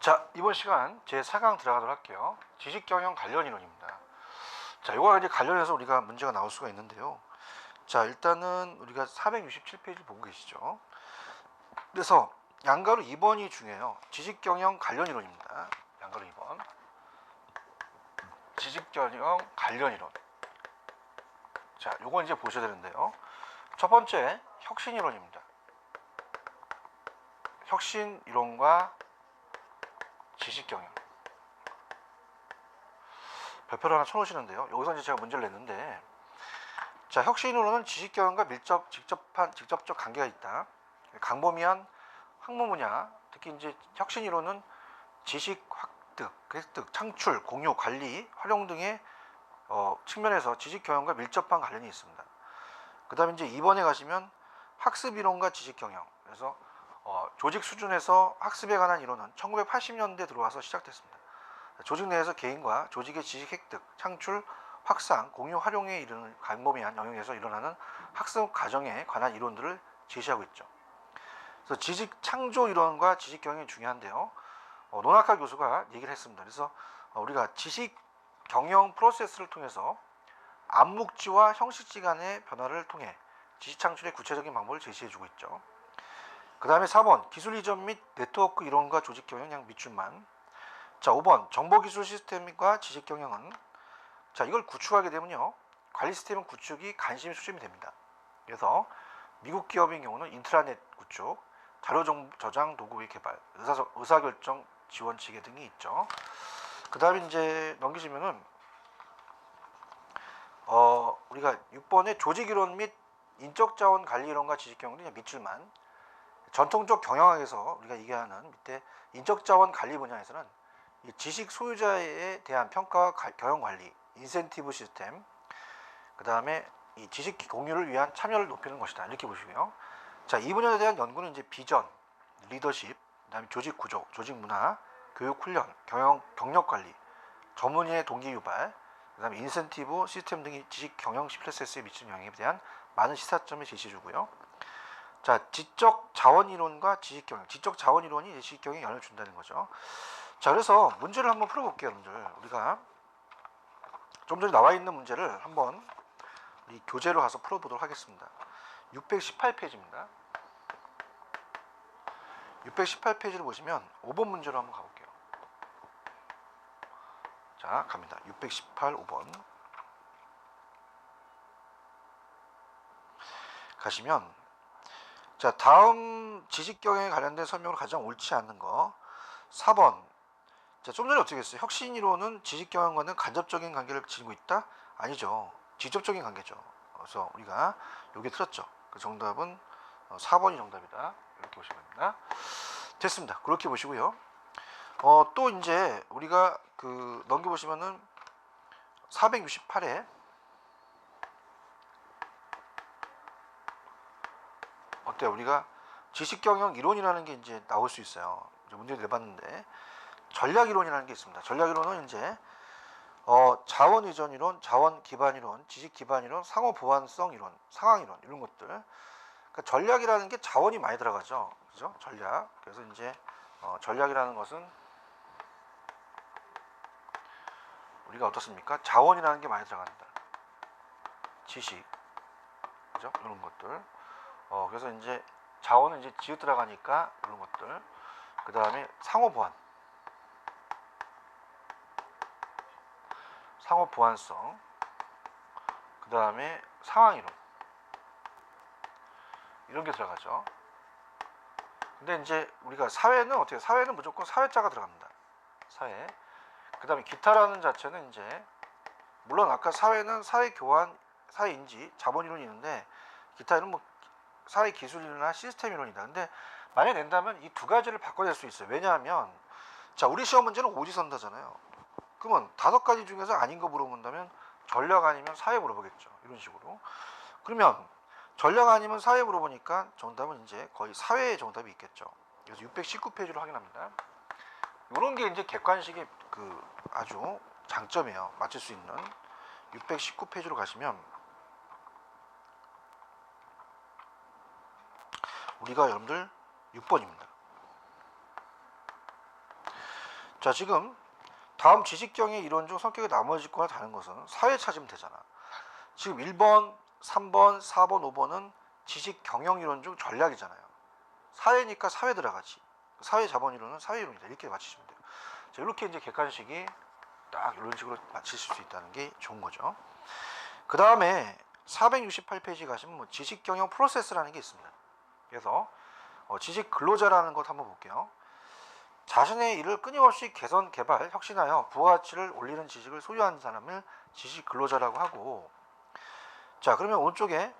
자, 이번 시간 제 4강 들어가도록 할게요. 지식경영 관련 이론입니다. 자, 이거와 이제 관련해서 우리가 문제가 나올 수가 있는데요. 자, 일단은 우리가 467페이지를 보고 계시죠. 그래서 양가로 2번이 중요해요. 지식경영 관련 이론입니다. 양가로 2번. 지식경영 관련 이론. 자, 요건 이제 보셔야 되는데요. 첫 번째, 혁신 이론입니다. 혁신 이론과 지식경영. 별표를 하나 쳐놓으시는데요. 여기서 이제 제가 문제를 냈는데, 자, 혁신으로는 지식경영과 직접적 관계가 있다. 광범위한 학문 분야, 특히 이제 혁신이론은 지식 획득, 창출, 공유, 관리, 활용 등의 측면에서 지식경영과 밀접한 관련이 있습니다. 그 다음에 이제 2번에 가시면 학습이론과 지식경영. 그래서 조직 수준에서 학습에 관한 이론은 1980년대 들어와서 시작됐습니다. 조직 내에서 개인과 조직의 지식 획득, 창출, 확산, 공유, 활용에 이르는 광범위한 영역에서 일어나는 학습 과정에 관한 이론들을 제시하고 있죠. 그래서 지식 창조 이론과 지식 경영이 중요한데요. 노낙하 교수가 얘기를 했습니다. 그래서 우리가 지식 경영 프로세스를 통해서 암묵지와 형식지 간의 변화를 통해 지식 창출의 구체적인 방법을 제시해주고 있죠. 그 다음에 4번 기술 이전 및 네트워크 이론과 조직 경영 양 밑줄만. 자, 5번 정보기술 시스템과 지식 경영은, 자, 이걸 구축하게 되면요, 관리 시스템 구축이 관심이 수렴이 됩니다. 그래서 미국 기업의 경우는 인트라넷 구축, 자료 저장 도구의 개발, 의사결정 지원 체계 등이 있죠. 그 다음에 이제 넘기시면은 우리가 6번의 조직 이론 및 인적 자원 관리 이론과 지식 경영은 밑줄만. 전통적 경영학에서 우리가 얘기하는 밑에 인적 자원 관리 분야에서는 지식 소유자에 대한 평가와 경영 관리, 인센티브 시스템, 그 다음에 이 지식 공유를 위한 참여를 높이는 것이다. 이렇게 보시고요. 자, 이 분야에 대한 연구는 이제 비전, 리더십, 그 다음에 조직 구조, 조직 문화, 교육 훈련, 경력 관리, 전문의의 동기 유발, 그 다음에 인센티브 시스템 등이 지식 경영 프로세스에 미치는 영향에 대한 많은 시사점을 제시해주고요. 자, 지적 자원 이론과 지식 경영. 지적 자원 이론이 지식 경영에 영향을 준다는 거죠. 자, 그래서 문제를 한번 풀어볼게요, 여러분들. 우리가 좀 전에 나와 있는 문제를 한번 우리 교재로 가서 풀어보도록 하겠습니다. 618페이지입니다. 618페이지를 보시면 5번 문제로 한번 가볼게요. 자, 갑니다. 618, 5번. 가시면, 자, 다음 지식경영에 관련된 설명으로 가장 옳지 않는 거 4번. 자, 좀 전에 어떻게 했어요? 혁신이론은 지식경영과는 간접적인 관계를 지니고 있다? 아니죠. 직접적인 관계죠. 그래서 우리가 여기 틀었죠. 그 정답은 4번이 정답이다. 이렇게 보시면 됩니다. 됐습니다. 그렇게 보시고요. 또 이제 우리가 넘겨보시면은 468에 어때요? 우리가 지식경영 이론이라는 게 이제 나올 수 있어요. 문제를 내봤는데 전략 이론이라는 게 있습니다. 전략 이론은 이제 자원 이전 이론, 자원 기반 이론, 지식 기반 이론, 상호 보완성 이론, 상황 이론 이런 것들. 그러니까 전략이라는 게 자원이 많이 들어가죠. 그죠? 전략. 그래서 이제 전략이라는 것은 우리가 어떻습니까? 자원이라는 게 많이 들어간다. 지식, 그죠? 이런 것들. 그래서 이제 자원은 이제 지읒 들어가니까 이런 것들. 그 다음에 상호 보완. 상호 보완성, 그 다음에 상황 이론, 이런 게 들어가죠. 근데 이제 우리가 사회는 어떻게, 사회는 무조건 사회자가 들어갑니다. 사회. 그 다음에 기타라는 자체는 이제, 물론 아까 사회는 사회 교환, 사회 인지, 자본 이론이 있는데, 기타는 뭐 사회 기술 이론이나 시스템 이론이다. 근데 만약에 낸다면 이 두 가지를 바꿔낼 수 있어요. 왜냐하면, 자, 우리 시험 문제는 오지선다잖아요. 그러면 5가지 중에서 아닌 거 물어본다면 전략 아니면 사회 물어보겠죠. 이런 식으로. 그러면 전략 아니면 사회 물어보니까 정답은 이제 거의 사회의 정답이 있겠죠. 그래서 619페이지로 확인합니다. 이런 게 이제 객관식의 아주 장점이에요. 맞출 수 있는. 619페이지로 가시면 우리가 여러분들 6번입니다. 자, 지금 다음 지식경의 이론 중 성격이 나머지거나 다른 것은 사회 찾으면 되잖아. 지금 1번, 3번, 4번, 5번은 지식 경영 이론 중 전략이잖아요. 사회니까 사회 들어가지. 사회 자본 이론은 사회 이론이다. 이렇게 맞히시면 돼요. 자, 이렇게 이제 객관식이 딱 이런 식으로 맞히실 수 있다는 게 좋은 거죠. 그 다음에 468페이지 가시면 뭐 지식 경영 프로세스라는 게 있습니다. 그래서 지식 근로자라는 것 한번 볼게요. 자신의 일을 끊임없이 개선, 개발, 혁신하여 부가가치를 올리는 지식을 소유한 사람을 지식 근로자라고 하고, 자, 그러면 오른쪽에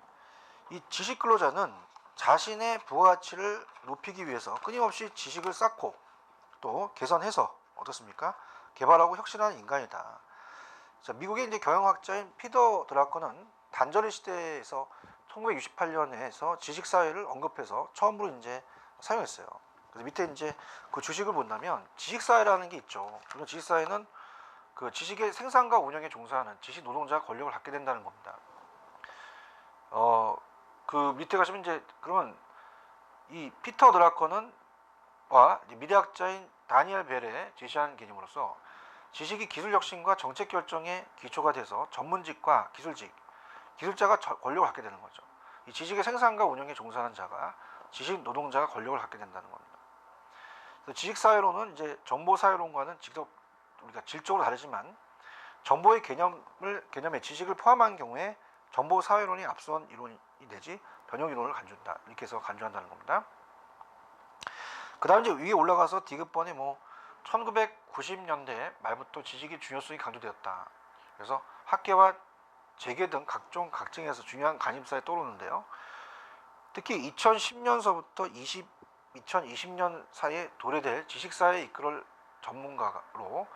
이 지식 근로자는 자신의 부가가치를 높이기 위해서 끊임없이 지식을 쌓고 또 개선해서 어떻습니까? 개발하고 혁신하는 인간이다. 자, 미국의 이제 경영학자인 피터 드라커는 단절의 시대에서 1968년에서 지식사회를 언급해서 처음으로 이제 사용했어요. 그래서 밑에 이제 그 주식을 본다면 지식사회라는 게 있죠. 그런 지식사회는 그 지식의 생산과 운영에 종사하는 지식 노동자가 권력을 갖게 된다는 겁니다. 그 밑에 가시면 이제 그러면 이 피터 드라커는 와 미래학자인 다니엘 벨의 제시한 개념으로서 지식이 기술 혁신과 정책 결정의 기초가 돼서 전문직과 기술자가 권력을 갖게 되는 거죠. 이 지식의 생산과 운영에 종사하는 자가 지식 노동자가 권력을 갖게 된다는 겁니다. 지식사회론은 이제 정보사회론과는 직접 우리가 질적으로 다르지만 정보의 개념에 지식을 포함한 경우에 정보사회론이 앞선 이론이 되지 변형 이론을 간주한다. 이렇게 해서 간주한다는 겁니다. 그 다음 이제 위에 올라가서 디귿번에 뭐 1990년대 말부터 지식의 중요성이 강조되었다. 그래서 학계와 재계 등 각종 각층에서 중요한 관심사에 떠오르는데요. 특히 2010년서부터 2020년 사이에 도래될 지식사회에 이끌을 전문가로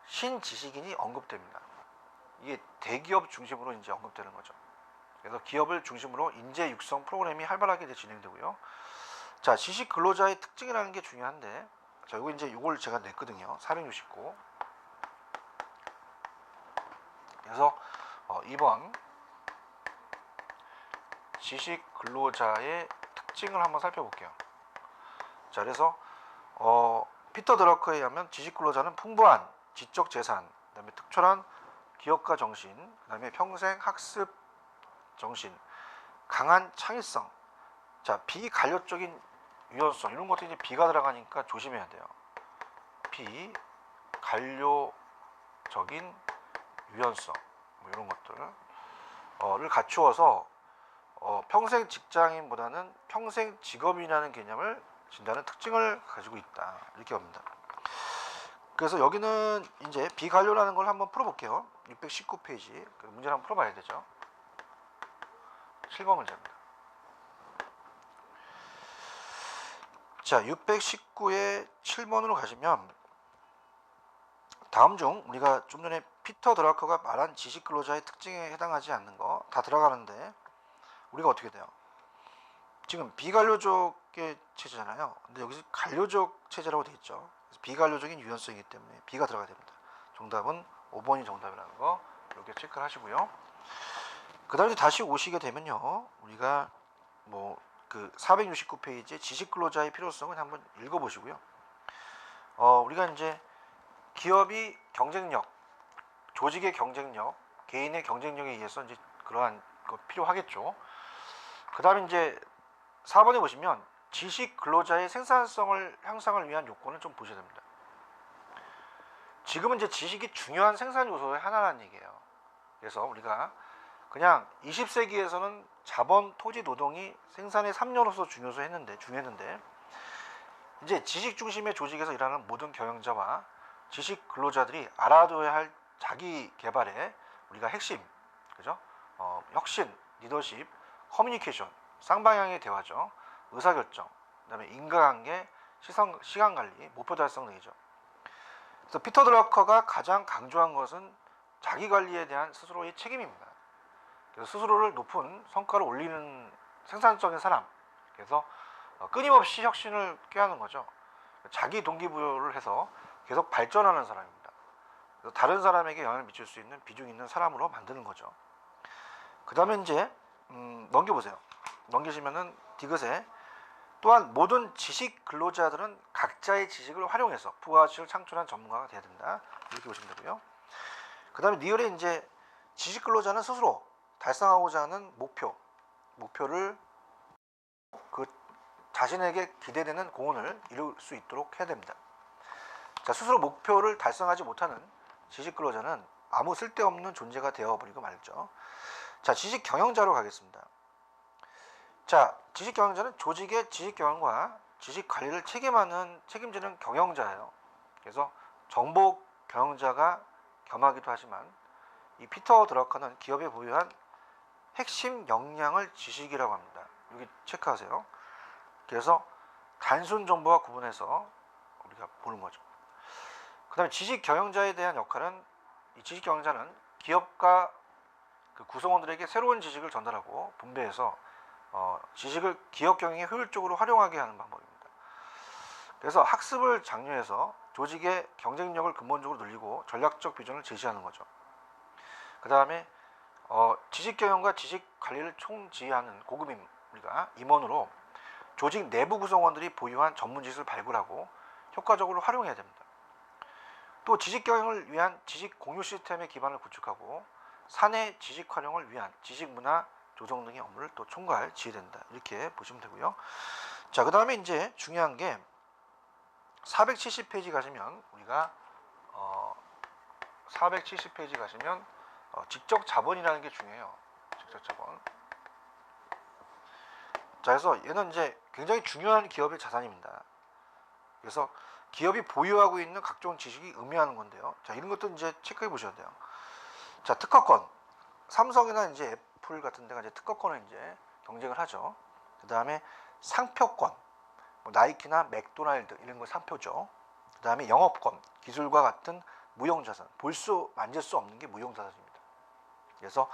신지식인이 언급됩니다. 이게 대기업 중심으로 이제 언급되는 거죠. 그래서 기업을 중심으로 인재 육성 프로그램이 활발하게 진행되고요. 자, 지식 근로자의 특징이라는 게 중요한데, 자, 이걸 제가 냈거든요. 469. 그래서 2번 지식 근로자의 특징을 한번 살펴볼게요. 자, 그래서 피터 드러커에 의하면 지식 근로자는 풍부한 지적 재산, 그다음에 특출한 기업가 정신, 그다음에 평생 학습 정신, 강한 창의성, 자, 비관료적인 유연성, 이런 것들이 이제 비가 들어가니까 조심해야 돼요. 비관료적인 유연성, 뭐 이런 것들을 갖추어서 평생 직장인보다는 평생 직업인이라는 개념을 진다는 특징을 가지고 있다. 이렇게 봅니다. 그래서 여기는 이제 비관료라는 걸 한번 풀어볼게요. 619페이지 문제를 한번 풀어봐야 되죠. 7번 문제입니다. 자, 619의 7번으로 가시면 다음 중 우리가 좀 전에 피터 드라커가 말한 지식 근로자의 특징에 해당하지 않는 거 다 들어가는데 우리가 어떻게 돼요? 지금 비관료적의 체제잖아요. 근데 여기서 관료적 체제라고 되어 있죠. 그래서 비관료적인 유연성이기 때문에 B가 들어가야 됩니다. 정답은 5번이 정답이라는 거 이렇게 체크를 하시고요. 그 다음에 다시 오시게 되면요, 우리가 뭐 그 469페이지의 지식 근로자의 필요성을 한번 읽어보시고요. 우리가 이제 기업이 경쟁력, 조직의 경쟁력, 개인의 경쟁력에 의해서 이제 그러한 거 필요하겠죠. 그 다음에 이제 4번에 보시면 지식 근로자의 생산성을 향상을 위한 요건을 좀 보셔야 됩니다. 지금은 이제 지식이 중요한 생산 요소의 하나라는 얘기예요. 그래서 우리가 그냥 20세기에서는 자본, 토지, 노동이 생산의 3요소로서 중요했는데 이제 지식 중심의 조직에서 일하는 모든 경영자와 지식 근로자들이 알아둬야 할 자기 개발의 우리가 핵심, 그죠? 혁신, 리더십, 커뮤니케이션, 쌍방향의 대화죠. 의사결정, 그다음에 인과관계, 시간관리, 목표 달성 등이죠. 그래서 피터 드러커가 가장 강조한 것은 자기관리에 대한 스스로의 책임입니다. 그래서 스스로를 높은 성과를 올리는 생산적인 사람, 그래서 끊임없이 혁신을 꾀하는 거죠. 자기 동기부여를 해서 계속 발전하는 사람입니다. 그래서 다른 사람에게 영향을 미칠 수 있는 비중 있는 사람으로 만드는 거죠. 그 다음에 이제 넘겨보세요. 넘기시면은 디귿에 또한 모든 지식 근로자들은 각자의 지식을 활용해서 부가가치를 창출한 전문가가 돼야 된다. 이렇게 보시면 되고요. 그 다음에 리얼의 이제 지식 근로자는 스스로 달성하고자 하는 목표를 그 자신에게 기대되는 공헌을 이룰 수 있도록 해야 됩니다. 자, 스스로 목표를 달성하지 못하는 지식 근로자는 아무 쓸데없는 존재가 되어버리고 말죠. 자, 지식 경영자로 가겠습니다. 자, 지식 경영자는 조직의 지식 경영과 지식 관리를 책임지는 경영자예요. 그래서 정보 경영자가 겸하기도 하지만 이 피터 드러커는 기업에 보유한 핵심 역량을 지식이라고 합니다. 여기 체크하세요. 그래서 단순 정보와 구분해서 우리가 보는 거죠. 그 다음에 지식 경영자에 대한 역할은, 이 지식 경영자는 기업과 그 구성원들에게 새로운 지식을 전달하고 분배해서 지식을 기업 경영에 효율적으로 활용하게 하는 방법입니다. 그래서 학습을 장려해서 조직의 경쟁력을 근본적으로 늘리고 전략적 비전을 제시하는 거죠. 그 다음에 지식 경영과 지식 관리를 총지휘하는 고급 임원으로 조직 내부 구성원들이 보유한 전문 지식을 발굴하고 효과적으로 활용해야 됩니다. 또 지식 경영을 위한 지식 공유 시스템의 기반을 구축하고 사내 지식 활용을 위한 지식 문화 조성 등의 업무를 또 총괄 지휘된다. 이렇게 보시면 되고요. 자, 그 다음에 이제 중요한 게 470페이지 가시면 우리가 470페이지 가시면 직접 자본이라는 게 중요해요. 직접 자본. 자, 그래서 얘는 이제 굉장히 중요한 기업의 자산입니다. 그래서 기업이 보유하고 있는 각종 지식이 의미하는 건데요. 자, 이런 것도 이제 체크해 보셔야 돼요. 자, 특허권. 삼성이나 이제 애플 같은 데가 이제 특허권을 이제 경쟁을 하죠. 그 다음에 상표권. 뭐 나이키나 맥도날드 이런 거 상표죠. 그 다음에 영업권. 기술과 같은 무형자산. 만질 수 없는 게 무형자산입니다. 그래서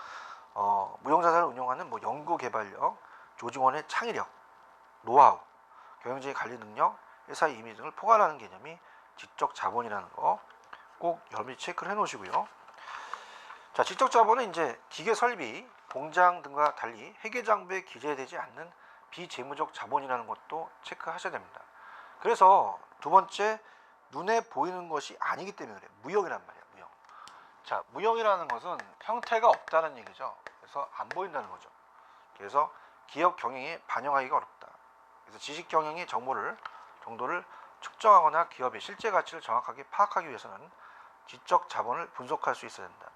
무형자산을 운용하는 뭐 연구개발력, 조직원의 창의력, 노하우, 경영진의 관리 능력, 회사의 이미지 등을 포괄하는 개념이 지적 자본이라는 거 꼭 여러분이 체크를 해 놓으시고요. 자, 지적 자본은 이제 기계 설비, 공장 등과 달리 회계 장부에 기재되지 않는 비재무적 자본이라는 것도 체크하셔야 됩니다. 그래서 두 번째, 눈에 보이는 것이 아니기 때문에 그래요. 무형이란 말이에요. 무형. 자, 무형이라는 것은 형태가 없다는 얘기죠. 그래서 안 보인다는 거죠. 그래서 기업 경영에 반영하기가 어렵다. 그래서 지식 경영의 정도를 측정하거나 기업의 실제 가치를 정확하게 파악하기 위해서는 지적 자본을 분석할 수 있어야 된다.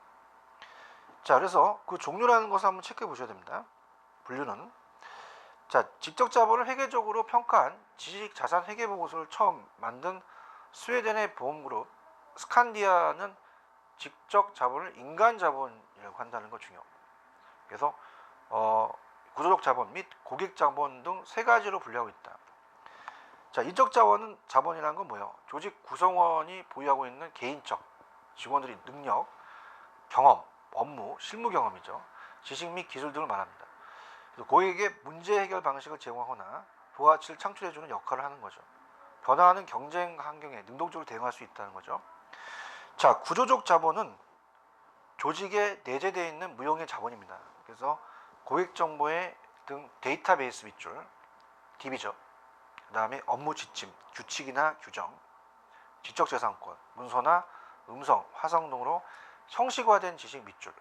자, 그래서 그 종류라는 것을 한번 체크해 보셔야 됩니다. 분류는. 자, 지적 자본을 회계적으로 평가한 지식 자산 회계 보고서를 처음 만든 스웨덴의 보험그룹 스칸디아는 지적 자본을 인간 자본이라고 한다는 거 중요. 그래서 구조적 자본 및 고객 자본 등 세 가지로 분류하고 있다. 자, 인적 자본이라는 건 뭐예요? 조직 구성원이 보유하고 있는 개인적 직원들의 능력, 경험, 업무, 실무 경험이죠. 지식 및 기술 등을 말합니다. 고객에게 문제 해결 방식을 제공하거나 부가가치를 창출해주는 역할을 하는 거죠. 변화하는 경쟁 환경에 능동적으로 대응할 수 있다는 거죠. 자, 구조적 자본은 조직에 내재되어 있는 무형의 자본입니다. 그래서 고객 정보의 등 데이터베이스 밑줄, DB죠. 그 다음에 업무 지침, 규칙이나 규정, 지적재산권, 문서나 음성, 화성 등으로 형식화된 지식 밑줄.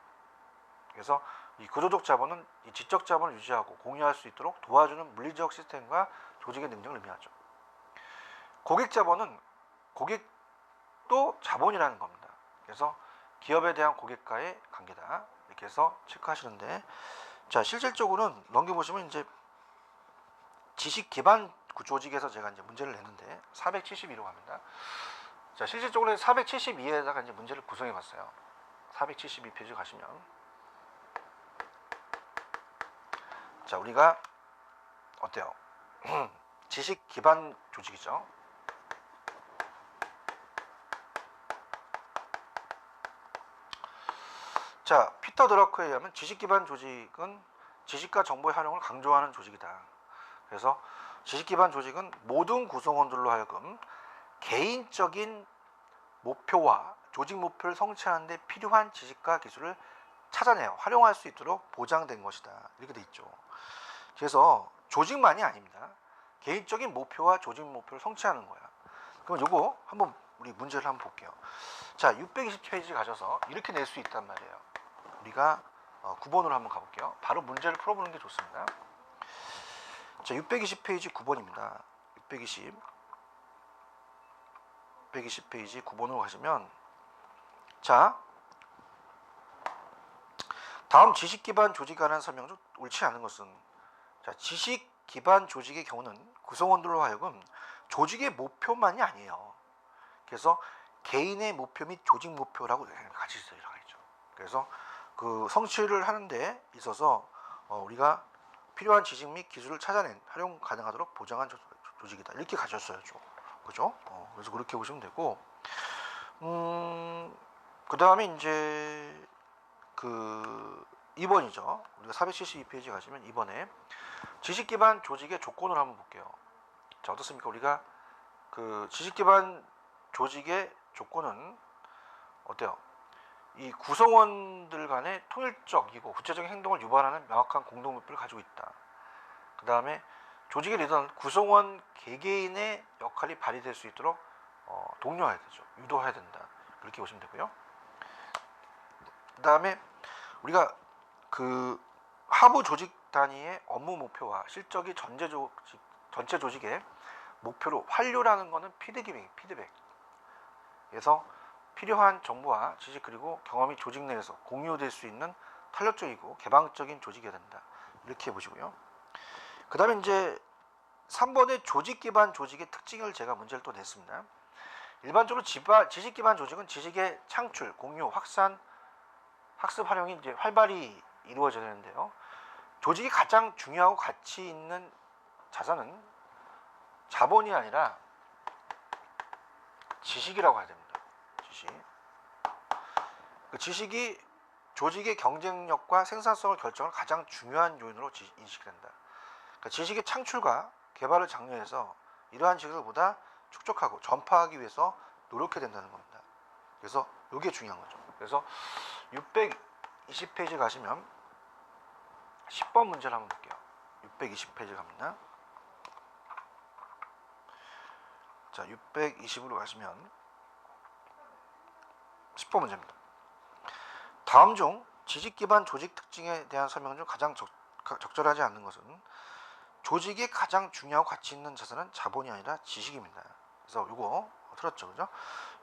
그래서 이 구조적 자본은 이 지적 자본을 유지하고 공유할 수 있도록 도와주는 물리적 시스템과 조직의 능력을 의미하죠. 고객 자본은 고객도 자본이라는 겁니다. 그래서 기업에 대한 고객과의 관계다. 이렇게 해서 체크하시는데, 자, 실질적으로는 넘겨보시면 이제 지식 기반 조직에서 제가 이제 문제를 냈는데 472로 갑니다. 자, 실질적으로 472에다가 이제 문제를 구성해 봤어요. 472페이지 가시면, 자, 우리가 어때요? 지식 기반 조직이죠. 자, 피터 드러커에 의하면 지식 기반 조직은 지식과 정보의 활용을 강조하는 조직이다. 그래서 지식 기반 조직은 모든 구성원들로 하여금 개인적인 목표와 조직 목표를 성취하는 데 필요한 지식과 기술을 찾아내어 활용할 수 있도록 보장된 것이다. 이렇게 돼 있죠. 그래서 조직만이 아닙니다. 개인적인 목표와 조직 목표를 성취하는 거야. 그럼 요거 한번 우리 문제를 한번 볼게요. 자, 620페이지 가셔서 이렇게 낼 수 있단 말이에요. 우리가 9번으로 한번 가볼게요. 바로 문제를 풀어보는 게 좋습니다. 자, 620페이지 9번입니다. 620페이지 9번으로 가시면, 자, 다음 지식 기반 조직에 관한 설명 중 옳지 않은 것은, 자, 지식 기반 조직의 경우는 구성원들로 하여금 조직의 목표만이 아니에요. 그래서 개인의 목표 및 조직 목표라고 같이 들어가겠죠. 그래서 그 성취를 하는 데 있어서 우리가 필요한 지식 및 기술을 찾아낸 활용 가능하도록 보장한 조직이다. 이렇게 가졌어야죠. 그죠? 그래서 그렇게 보시면 되고, 그 다음에 이제 그 2번이죠. 우리가 472페이지 가시면 2번에 지식 기반 조직의 조건을 한번 볼게요. 자, 어떻습니까? 우리가 그 지식 기반 조직의 조건은 어때요? 이 구성원들 간의 통일적이고 구체적인 행동을 유발하는 명확한 공동 목표를 가지고 있다. 그 다음에 조직의 리더는 구성원 개개인의 역할이 발휘될 수 있도록 독려해야 되죠. 유도해야 된다. 그렇게 보시면 되고요. 그 다음에 우리가 그 하부 조직 단위의 업무 목표와 실적이 전체 조직의 목표로 환류라는 것은 피드백. 그래서 필요한 정보와 지식 그리고 경험이 조직 내에서 공유될 수 있는 탄력적이고 개방적인 조직이어야 된다. 이렇게 보시고요. 그 다음에 이제 3번의 조직 기반 조직의 특징을 제가 문제를 또 냈습니다. 일반적으로 지식 기반 조직은 지식의 창출, 공유, 확산, 학습 활용이 이제 활발히 이루어져야 되는데요. 조직이 가장 중요하고 가치 있는 자산은 자본이 아니라 지식이라고 해야 됩니다. 그 지식이 조직의 경쟁력과 생산성을 결정할 가장 중요한 요인으로 인식된다. 그러니까 지식의 창출과 개발을 장려해서 이러한 지식을 보다 축적하고 전파하기 위해서 노력해야 된다는 겁니다. 그래서 이게 중요한 거죠. 그래서 620페이지 가시면 10번 문제를 한번 볼게요. 620페이지 갑니다. 자, 620으로 가시면 10번 문제입니다. 다음 중 지식 기반 조직 특징에 대한 설명 중 가장 적절하지 않는 것은 조직의 가장 중요하고 가치 있는 자산은 자본이 아니라 지식입니다. 그래서 이거 틀었죠, 그죠?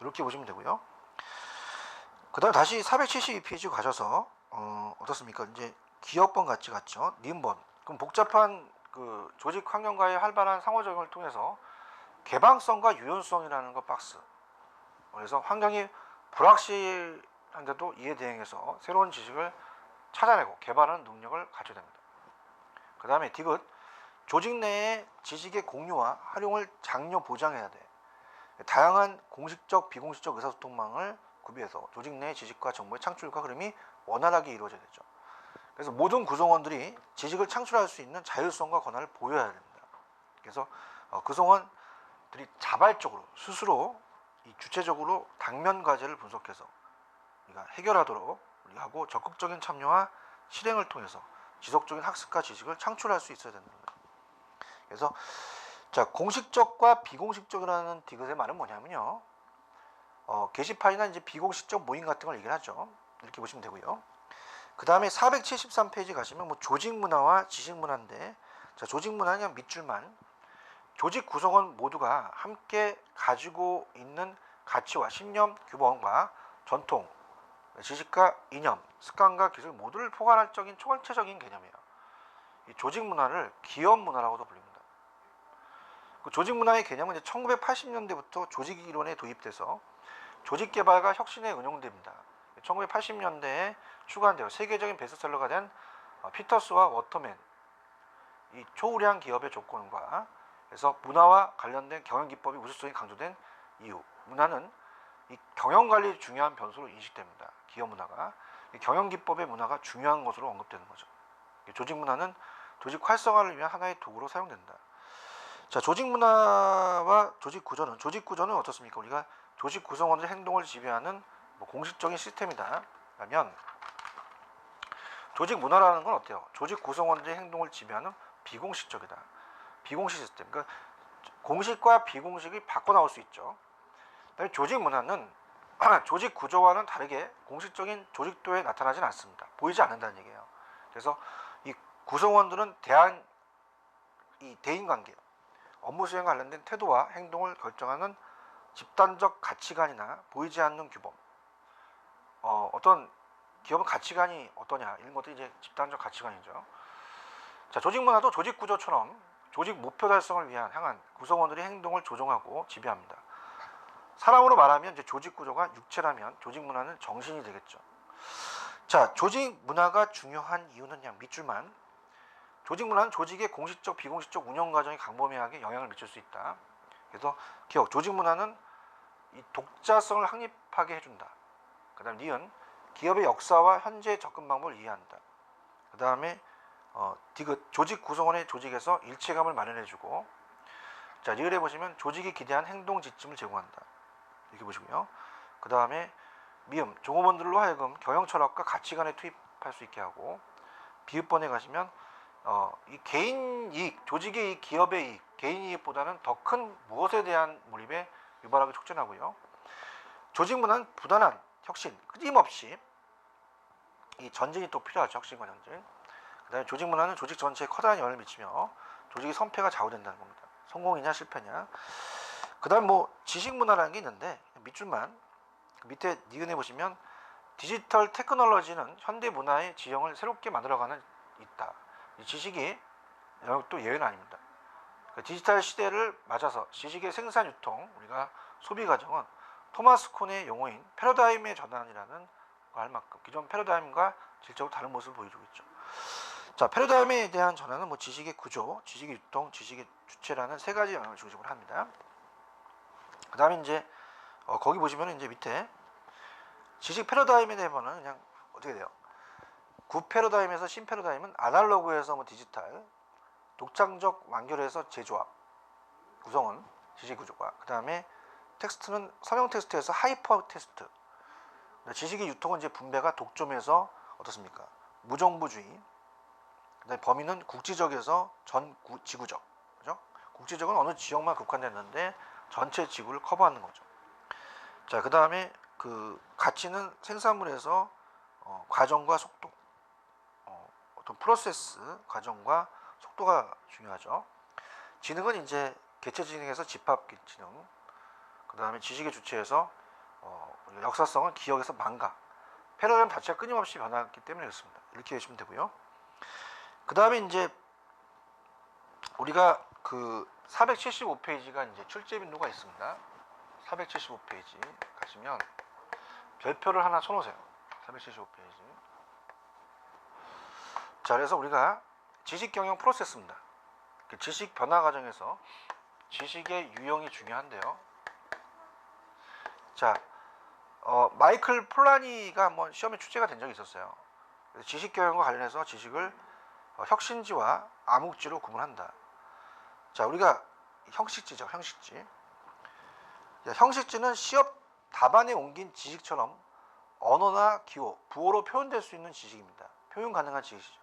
이렇게 보시면 되고요. 그다음 다시 472페이지 가셔서 어떻습니까? 이제 기업번 같이 갔죠. 님번. 그럼 복잡한 그 조직 환경과의 활발한 상호작용을 통해서 개방성과 유연성이라는 것 박스. 그래서 환경이 불확실한데도 이에 대응해서 새로운 지식을 찾아내고 개발하는 능력을 가져야 됩니다. 그 다음에 디귿. 조직 내의 지식의 공유와 활용을 장려 보장해야 돼. 다양한 공식적, 비공식적 의사소통망을 구비해서 조직 내의 지식과 정보의 창출과 흐름이 원활하게 이루어져야 되죠. 그래서 모든 구성원들이 지식을 창출할 수 있는 자율성과 권한을 보여야 됩니다. 그래서 구성원들이 자발적으로 스스로 주체적으로 당면 과제를 분석해서 우리가 해결하도록 우리가 하고 적극적인 참여와 실행을 통해서 지속적인 학습과 지식을 창출할 수 있어야 된다. 그래서 자, 공식적과 비공식적이라는 디귿의 말은 뭐냐면요. 게시판이나 이제 비공식적 모임 같은 걸 얘기를 하죠. 이렇게 보시면 되고요. 그 다음에 473페이지 가시면 뭐 조직 문화와 지식 문화인데, 자, 조직 문화는 그냥 밑줄만, 조직 구성원 모두가 함께 가지고 있는 가치와 신념, 규범과 전통, 지식과 이념, 습관과 기술 모두를 포괄할 적인 총체적인 개념이에요. 이 조직 문화를 기업 문화라고도 불립니다. 그 조직 문화의 개념은 이제 1980년대부터 조직 이론에 도입돼서 조직 개발과 혁신에 응용됩니다. 1980년대에 출간되어 세계적인 베스트셀러가 된 피터스와 워터맨, 이 초우량 기업의 조건과 그래서 문화와 관련된 경영 기법이 우수성이 강조된 이유. 문화는 이 경영 관리 중요한 변수로 인식됩니다. 기업 문화가 이 경영 기법의 문화가 중요한 것으로 언급되는 거죠. 조직 문화는 조직 활성화를 위한 하나의 도구로 사용된다. 자, 조직 문화와 조직 구조는 어떻습니까? 우리가 조직 구성원의 행동을 지배하는 공식적인 시스템이다. 라면 조직 문화라는 건 어때요? 조직 구성원들의 행동을 지배하는 비공식적이다. 비공식 시스템. 그러니까 공식과 비공식이 바꿔 나올 수 있죠. 그다음에 조직 문화는 조직 구조와는 다르게 공식적인 조직도에 나타나진 않습니다. 보이지 않는다는 얘기예요. 그래서 이 구성원들은 이 대인관계, 업무 수행 관련된 태도와 행동을 결정하는 집단적 가치관이나 보이지 않는 규범, 어떤 기업은 가치관이 어떠냐 이런 것들이 이제 집단적 가치관이죠. 자, 조직 문화도 조직 구조처럼 조직 목표 달성을 향한 구성원들의 행동을 조종하고 지배합니다. 사람으로 말하면 이제 조직 구조가 육체라면 조직 문화는 정신이 되겠죠. 자, 조직 문화가 중요한 이유는 그냥 밑줄만. 조직 문화는 조직의 공식적, 비공식적 운영 과정에 광범위하게 영향을 미칠 수 있다. 그래서 기억, 조직 문화는 이 독자성을 확립하게 해준다. 그 다음 니은, 기업의 역사와 현재 접근 방법을 이해한다. 그 다음에 디귿, 조직 구성원의 조직에서 일체감을 마련해주고, 자, 리을에 보시면 조직이 기대한 행동 지침을 제공한다. 이렇게 보시고요. 그 다음에 미음, 종업원들로 하여금 경영 철학과 가치관에 투입할 수 있게 하고, 비읍번에 가시면 이 개인 이익, 조직의 이익, 기업의 이익, 개인 이익보다는 더 큰 무엇에 대한 몰입에 유발하게 촉진하고요. 조직 문화는 부단한 혁신, 끊임없이 이 전쟁이 또 필요하죠. 혁신과 전쟁. 그 다음에 조직 문화는 조직 전체에 커다란 영향을 미치며 조직의 선패가 좌우된다는 겁니다. 성공이냐 실패냐. 그 다음 지식 문화라는 게 있는데 밑줄만 밑에 니은에 보시면 디지털 테크놀로지는 현대 문화의 지형을 새롭게 만들어가는 있다. 이 지식이 또 예외는 아닙니다. 그러니까 디지털 시대를 맞아서 지식의 생산 유통, 우리가 소비 과정은 토마스 콘의 용어인 패러다임의 전환이라는 걸 할 만큼 기존 패러다임과 질적으로 다른 모습을 보여주고 있죠. 자, 패러다임에 대한 전환은 지식의 구조, 지식의 유통, 지식의 주체라는 세 가지 영역을 중심으로 합니다. 그 다음에 이제 거기 보시면 이제 밑에 지식 패러다임에 대해서는 그냥 어떻게 돼요? 구 패러다임에서 신 패러다임은 아날로그에서 디지털, 독창적 완결에서 재조합, 구성은 지식 구조가. 그 다음에 텍스트는 서명 텍스트에서 하이퍼 텍스트. 지식의 유통은 이제 분배가 독점에서 어떻습니까? 무정부주의. 그다음에 범위는 국지적에서 지구적. 그죠? 국지적은 어느 지역만 국한됐는데 전체 지구를 커버하는 거죠. 자, 그 다음에 그 가치는 생산물에서 과정과 속도, 어떤 프로세스 과정과 속도가 중요하죠. 지능은 이제 개체 지능에서 집합 지능, 그 다음에 지식의 주체에서 역사성은 기억에서 망각, 패러다임 자체가 끊임없이 변하기 때문에 그렇습니다. 이렇게 보시면 되고요. 그 다음에 이제 우리가 그 475페이지가 이제 출제 빈도가 있습니다. 475페이지 가시면 별표를 하나 쳐놓으세요. 475페이지. 자, 그래서 우리가 지식 경영 프로세스입니다. 지식 변화 과정에서 지식의 유형이 중요한데요. 자, 마이클 폴라니가 한번 시험에 출제가 된 적이 있었어요. 지식 경영과 관련해서 지식을 혁신지와 암묵지로 구분한다. 자, 우리가 형식지죠, 형식지. 형식지는 시업 답안에 옮긴 지식처럼 언어나 기호, 부호로 표현될 수 있는 지식입니다. 표현 가능한 지식이죠.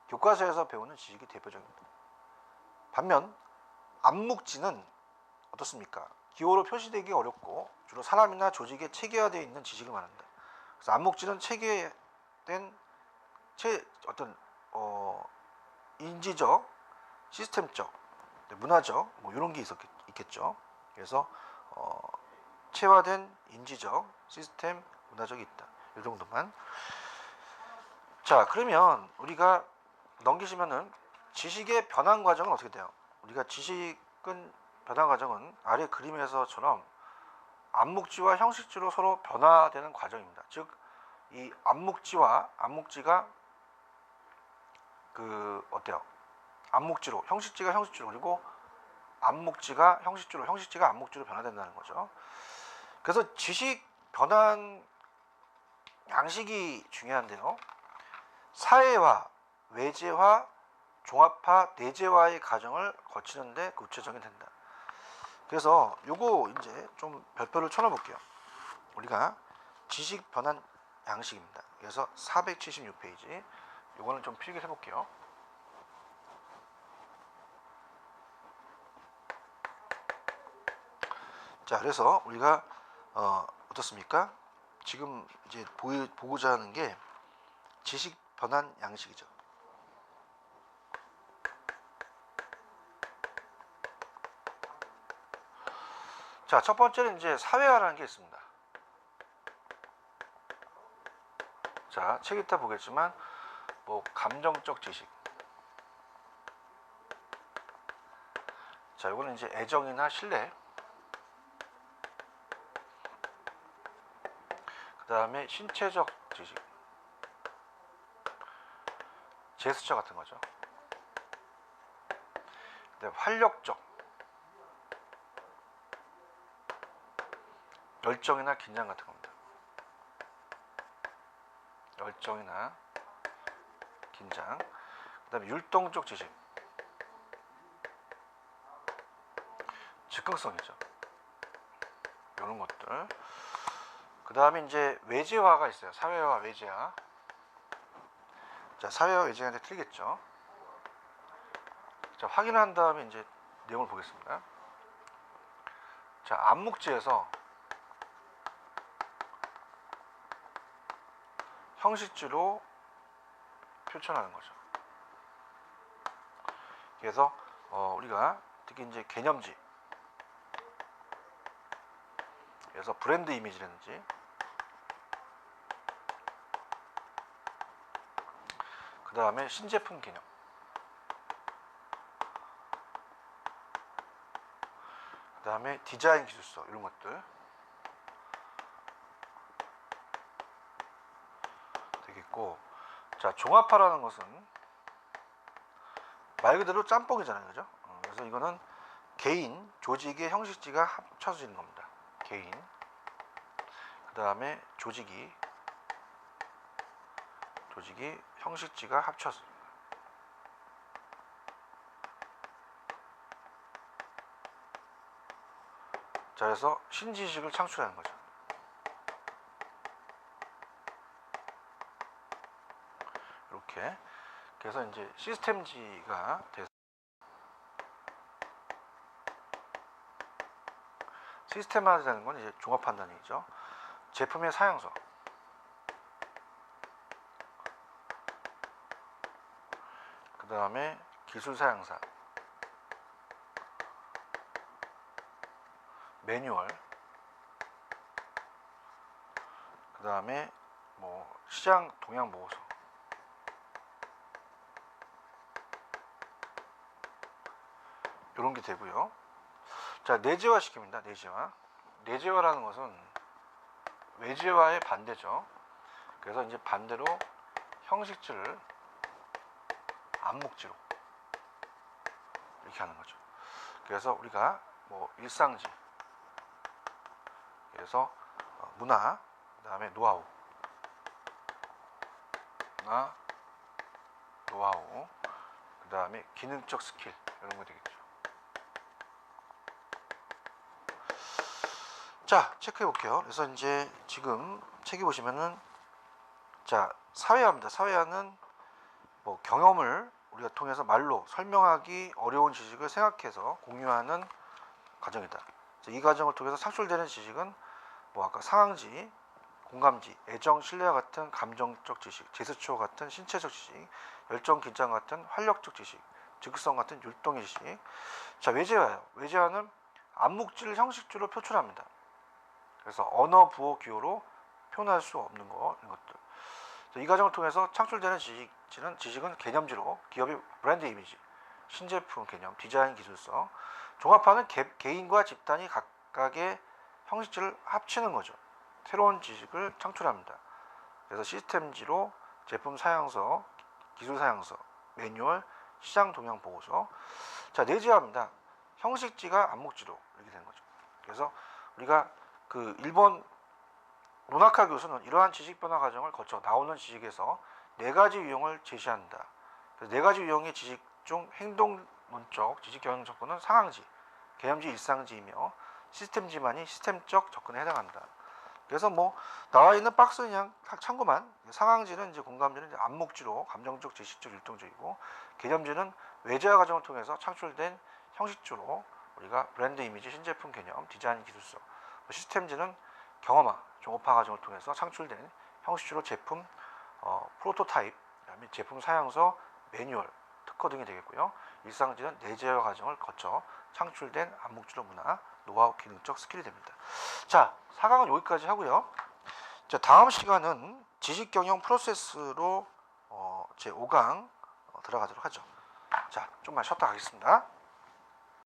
교과서에서 배우는 지식이 대표적입니다. 반면 암묵지는 어떻습니까? 기호로 표시되기 어렵고 주로 사람이나 조직에 체계화되어 있는 지식을 말한다. 그래서 암묵지는 체계된 어떤 인지적, 시스템적, 문화적 이런 게 있겠죠. 그래서 체화된 인지적, 시스템, 문화적이 있다. 이 정도만. 자, 그러면 우리가 넘기시면은 지식의 변환 과정은 어떻게 돼요? 우리가 지식은 변환 과정은 아래 그림에서처럼 암묵지와 형식지로 서로 변화되는 과정입니다. 즉, 이 암묵지가 그 어때요? 암묵지로, 형식지가 형식지로, 그리고 암묵지가 형식지로, 형식지가 암묵지로 변화된다는 거죠. 그래서 지식 변환 양식이 중요한데요. 사회화, 외제화, 종합화, 내재화의 과정을 거치는데 구체적이 된다. 그래서 요거 이제 좀 별표를 쳐놔볼게요. 우리가 지식 변환 양식입니다. 그래서 476페이지 요거는 좀 필기해 볼게요. 자, 그래서 우리가 어떻습니까? 지금 이제 보고자 하는 게 지식 변환 양식이죠. 자, 첫 번째는 이제 사회화라는 게 있습니다. 자, 책 읽다 보겠지만 뭐 감정적 지식. 자, 이거는 이제 애정이나 신뢰. 그 다음에 신체적 지식. 제스처 같은 거죠. 그다음에 활력적. 열정이나 긴장 같은 겁니다. 열정이나 긴장. 그 다음에 율동적 지식. 즉흥성이죠. 이런 것들. 그 다음에 이제 외재화가 있어요. 사회화, 외재화. 자, 사회화, 외재화인데 틀리겠죠. 자, 확인한 다음에 이제 내용을 보겠습니다. 자, 암묵지에서 형식지로 표현하는 거죠. 그래서 우리가 특히 이제 개념지, 그래서 브랜드 이미지라든지, 그 다음에 신제품 개념, 그 다음에 디자인 기술서, 이런 것들 되겠고, 자, 종합화라는 것은 말 그대로 짬뽕이잖아요, 그죠? 그래서 이거는 개인, 조직의 형식지가 합쳐지는 겁니다. 개인, 그 다음에 조직이 형식지가 합쳐서. 자, 그래서 신지식을 창출하는 거죠. 이렇게. 그래서 이제 시스템지가 돼서, 시스템화되는 건 이제 종합 판단이죠. 제품의 사양서, 그 다음에 기술 사양사, 매뉴얼, 그 다음에 뭐 시장 동향 보고서, 이런 게 되고요. 자, 내재화 시킵니다. 내재화. 내재화라는 것은 외재화의 반대죠. 그래서 이제 반대로 형식지를 암묵지로 이렇게 하는 거죠. 그래서 우리가 뭐 일상지, 그래서 문화, 그 다음에 노하우, 그 다음에 기능적 스킬, 이런 거 되겠죠. 자, 체크해 볼게요. 그래서 이제 지금 책이 보시면은, 자, 사회화입니다. 사회화는 뭐 경험을 우리가 통해서 말로 설명하기 어려운 지식을 생각해서 공유하는 과정이다. 이 과정을 통해서 창출되는 지식은 뭐 아까 상황지, 공감지, 애정, 신뢰와 같은 감정적 지식, 제스처 같은 신체적 지식, 열정, 긴장 같은 활력적 지식, 즉흥성 같은 율동의 지식. 자, 외재화예요. 외재화는 암묵지를 형식주로 표출합니다. 그래서 언어, 부호, 기호로 표현할 수 없는 거, 이런 것들. 이 과정을 통해서 창출되는 지식은 개념지로 기업의 브랜드 이미지, 신제품 개념, 디자인 기술서, 종합화는 개인과 집단이 각각의 형식지를 합치는 거죠. 새로운 지식을 창출합니다. 그래서 시스템지로 제품 사양서, 기술 사양서, 매뉴얼, 시장 동향 보고서. 자, 내재화입니다. 형식지가 암묵지로 이렇게 되는 거죠. 그래서 우리가 그 일본 문학학 교수는 이러한 지식 변화 과정을 거쳐 나오는 지식에서 4가지 유형을 제시한다. 그래서 4가지 유형의 지식 중 행동론적 지식 경영 접근은 상황지, 개념지, 일상지이며 시스템지만이 시스템적 접근에 해당한다. 그래서 뭐 나와 있는 박스 그냥 참고만. 상황지는 이제 공감지는 이제 암묵지로 감정적, 지식적, 율동적이고, 개념지는 외재화 과정을 통해서 창출된 형식주로 우리가 브랜드 이미지, 신제품 개념, 디자인 기술서, 시스템즈는 경험화, 종업화 과정을 통해서 창출된 형식주로 제품 프로토타입, 그다음에 제품 사양서, 매뉴얼, 특허 등이 되겠고요. 일상지는 내재화 과정을 거쳐 창출된 암묵주로 문화, 노하우, 기능적 스킬이 됩니다. 자, 4강은 여기까지 하고요. 자, 다음 시간은 지식경영 프로세스로 제 5강 들어가도록 하죠. 자, 좀만 쉬었다 가겠습니다.